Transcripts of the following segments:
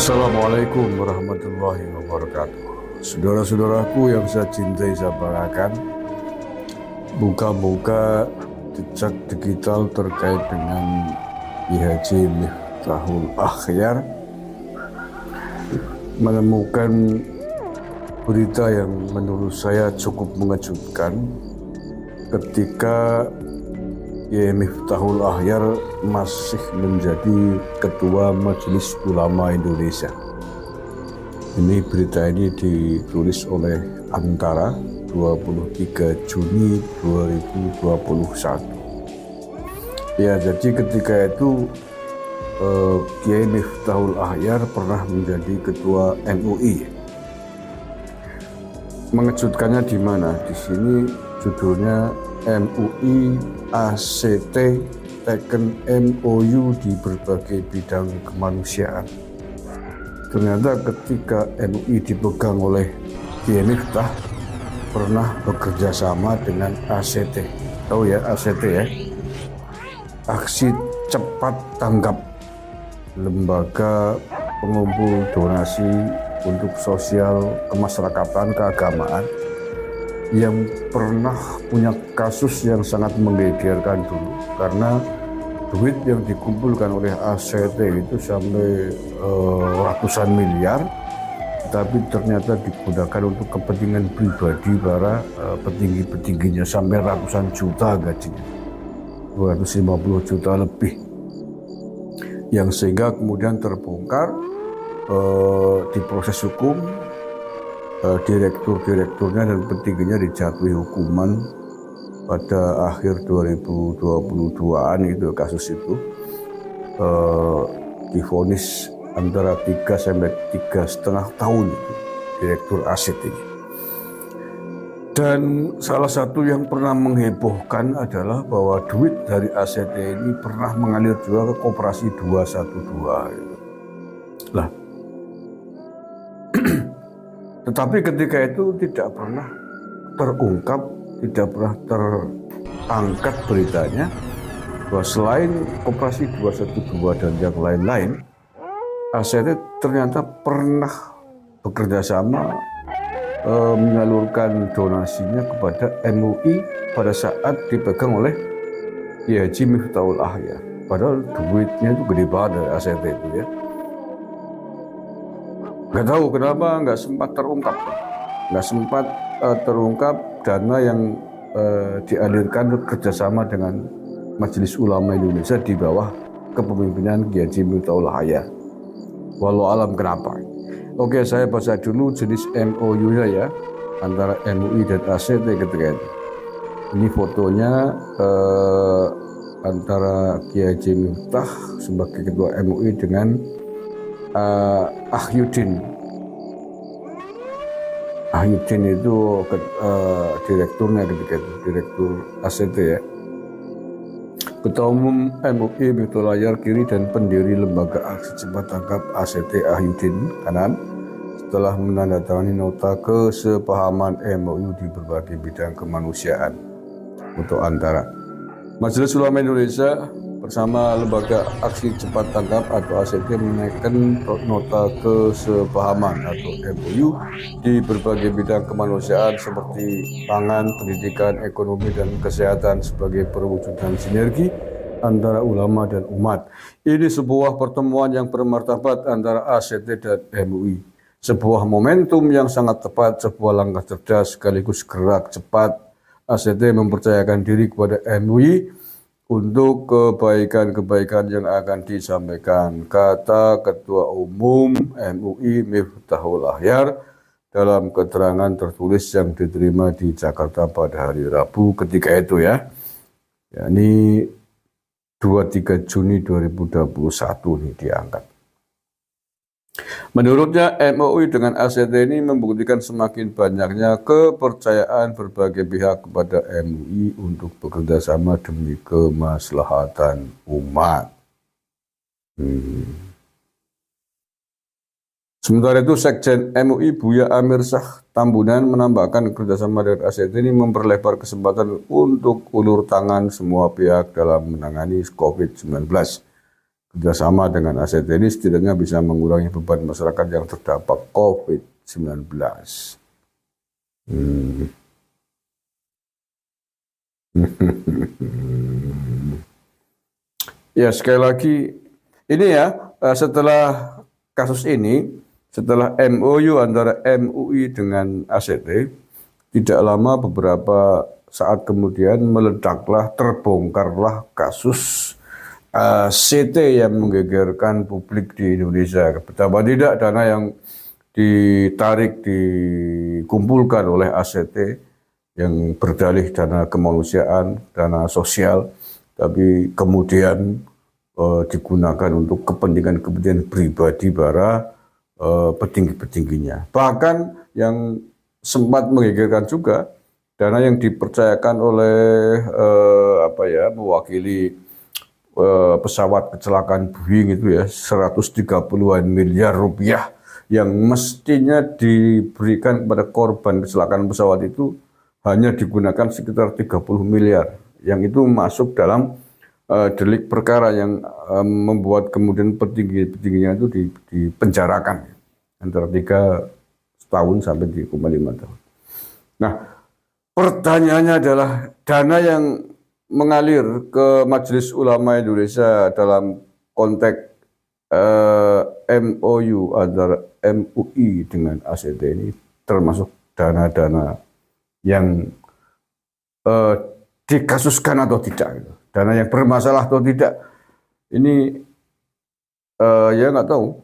Assalamualaikum warahmatullahi wabarakatuh. Saudara-saudaraku yang saya cintai, saya banggakan, buka-buka jejak digital terkait dengan IHJ Miftahul Akhyar menemukan berita yang menurut saya cukup mengejutkan ketika Miftahul Akhyar masih menjadi Ketua Majelis Ulama Indonesia. Ini berita ini ditulis oleh Antara 23 Juni 2021. Ya, jadi ketika itu Kiai Miftahul Akhyar pernah menjadi Ketua MUI. Mengejutkannya di mana? Di sini judulnya MUI ACT teken MOU di berbagai bidang kemanusiaan. Ternyata ketika MUI dipegang oleh Kiai Miftah pernah bekerja sama dengan ACT. Tahu ya ACT ya? Aksi Cepat Tanggap, lembaga pengumpul donasi untuk sosial kemasyarakatan keagamaan yang pernah punya kasus yang sangat menggegerkan dulu karena duit yang dikumpulkan oleh ACT itu sampai ratusan miliar, tapi ternyata digunakan untuk kepentingan pribadi para petinggi-petingginya sampai ratusan juta gajinya, 250 juta lebih, yang sehingga kemudian terbongkar di proses hukum. Direktur-direkturnya dan petingginya dijatuhi hukuman pada akhir 2022an itu kasus itu, divonis antara 3 sampai 3,5 tahun itu direktur ACT ini. Dan salah satu yang pernah menghebohkan adalah bahwa duit dari ACT ini pernah mengalir juga ke Koperasi 212 gitu. Lah, tetapi ketika itu tidak pernah terungkap, tidak pernah terangkat beritanya bahwa selain Koperasi 212 dan yang lain-lain, ACT ternyata pernah bekerja sama menyalurkan donasinya kepada MUI pada saat dipegang oleh IHJ Miftahul Akhyar. Padahal duitnya itu gede banget dari ACT itu ya. Nggak tahu kenapa nggak sempat terungkap dana yang dialirkan kerjasama dengan Majelis Ulama Indonesia di bawah kepemimpinan Kiai Haji Miftahul Akhyar. Walau alam kenapa. Oke, saya baca dulu jenis MOU-nya ya antara MUI dan ACT ketika itu. Ini fotonya antara Kiai Haji Miftah sebagai Ketua MUI dengan Ahyuddin itu direkturnya ketika itu, direktur ACT ya. Ketua Umum MUI Miftahul Akhyar kiri dan pendiri Lembaga Aksi Cepat Tanggap ACT Ahyuddin kanan setelah menandatangani nota kesepahaman MOU di berbagai bidang kemanusiaan untuk antara Majelis Ulama Indonesia bersama Lembaga Aksi Cepat Tanggap atau ACT menaikkan nota kesepahaman atau MOU di berbagai bidang kemanusiaan seperti pangan, pendidikan, ekonomi, dan kesehatan sebagai perwujudan sinergi antara ulama dan umat. Ini sebuah pertemuan yang bermartabat antara ACT dan MUI. Sebuah momentum yang sangat tepat, sebuah langkah cerdas sekaligus gerak cepat. ACT mempercayakan diri kepada MUI untuk kebaikan-kebaikan yang akan disampaikan, kata Ketua Umum MUI Miftahul Akhyar dalam keterangan tertulis yang diterima di Jakarta pada hari Rabu ketika itu ya. Ini 23 Juni 2021 ini diangkat. Menurutnya MUI dengan ACT ini membuktikan semakin banyaknya kepercayaan berbagai pihak kepada MUI untuk bekerja sama demi kemaslahatan umat. Sementara itu Sekjen MUI Buya Amir Shah Tambunan menambahkan kerjasama dengan ACT ini memperlebar kesempatan untuk ulur tangan semua pihak dalam menangani COVID-19. kerjasama dengan ACT ini setidaknya bisa mengurangi beban masyarakat yang terdampak COVID-19. Ya, sekali lagi ini ya, setelah kasus ini, setelah MOU antara MUI dengan ACT, tidak lama beberapa saat kemudian meledaklah, terbongkarlah kasus CT yang menggegerkan publik di Indonesia. Betapa tidak dana yang ditarik, dikumpulkan oleh ACT yang berdalih dana kemanusiaan, dana sosial, tapi kemudian digunakan untuk kepentingan-kepentingan pribadi para petinggi-petingginya. Bahkan yang sempat menggegerkan juga, dana yang dipercayakan oleh mewakili pesawat kecelakaan Boeing itu ya, 130-an miliar rupiah yang mestinya diberikan kepada korban kecelakaan pesawat itu hanya digunakan sekitar 30 miliar, yang itu masuk dalam delik perkara yang membuat kemudian petinggi-petingginya itu dipenjarakan antara 3 tahun sampai 3,5 tahun. Nah, pertanyaannya adalah dana yang mengalir ke Majelis Ulama Indonesia dalam konteks MOU antara MUI dengan ACT ini termasuk dana-dana yang dikasuskan atau tidak, gitu. Dana yang bermasalah atau tidak, ini ya nggak tahu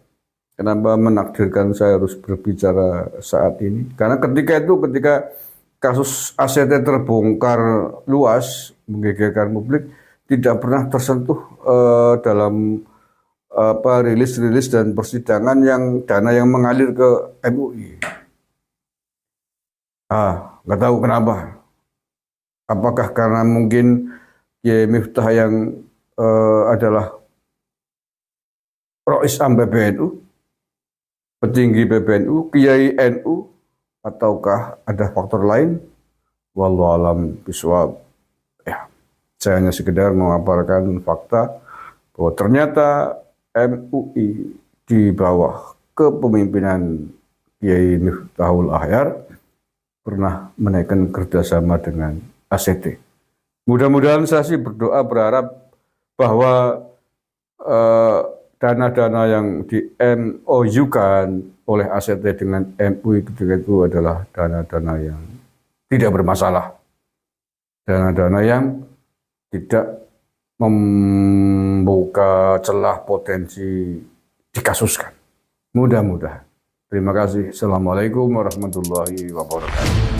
kenapa menakdirkan saya harus berbicara saat ini. Karena ketika kasus ACT terbongkar luas, menggegerkan publik, tidak pernah tersentuh dalam rilis-rilis dan persidangan yang dana yang mengalir ke MUI. Nggak tahu kenapa. Apakah karena mungkin Kiai Miftah yang adalah Rois Am PBNU, petinggi PBNU, Kiai NU, ataukah ada faktor lain? Wallahu alam bishawab. Ya, saya hanya sekedar mengabarkan fakta bahwa ternyata MUI di bawah kepemimpinan Kiai Miftahul Ahyar pernah menaikkan kerjasama dengan ACT. Mudah-mudahan saya sih berdoa berharap bahwa dana-dana yang di MOU-kan oleh ACT dengan MUI ketika itu adalah dana-dana yang tidak bermasalah. Dana-dana yang tidak membuka celah potensi dikasuskan. Mudah-mudahan. Terima kasih. Assalamualaikum warahmatullahi wabarakatuh.